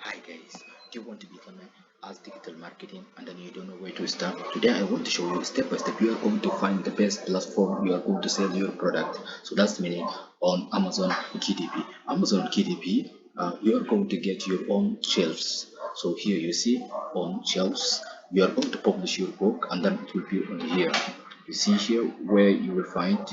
Hi guys, do you want to become as digital marketing and then you don't know where to start? Today I want to show you step by step. You are going to find the best platform you are going to sell your product. So that's meaning on Amazon KDP. Amazon KDP, you are going to get your own shelves. So here you see on shelves, you are going to publish your book and then it will be on here. You see here where you will find,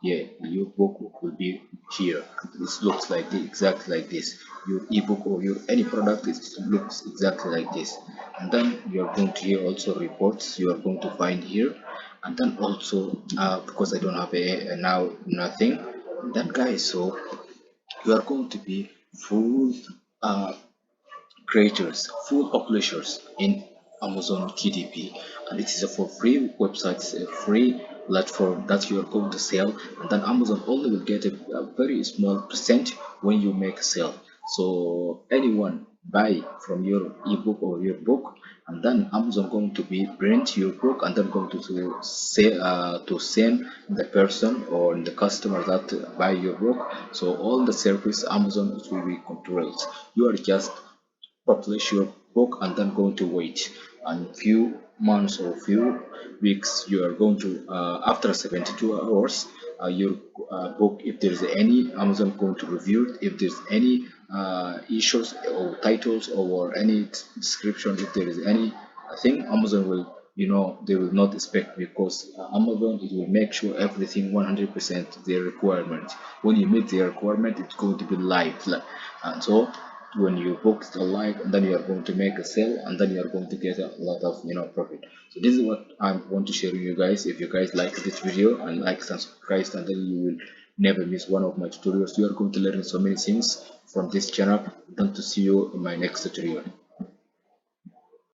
yeah, your book will be here. This looks like exactly like this. Your ebook or your any product, it looks exactly like this. And then you are going to here also reports you are going to find here. And then also because I don't have a now nothing. And then guys, so you are going to be full uh, creators, full publishers in Amazon KDP, and it is a for free website, it's a free platform that you are going to sell, and then Amazon only will get a very small percent when you make a sale. So anyone buy from your ebook or your book, and then Amazon going to be print your book and then going to say to send the person or the customer that buy your book. So all the service Amazon it will be controlled. You are just publish your book and then going to wait and few months or few weeks you are going to after 72 hours your book, if there's any, Amazon going to review it. If there's any issues or titles or any description, if there is any thing, Amazon will, they will not expect, because Amazon, it will make sure everything 100% their requirement. When you meet their requirement, it's going to be live. And so when you book it live, and then you are going to make a sale, and then you are going to get a lot of profit. So this is what I want to share with you guys. If you guys like this video and like subscribe, and then you will never miss one of my tutorials. You are going to learn so many things from this channel. And to see you in my next tutorial.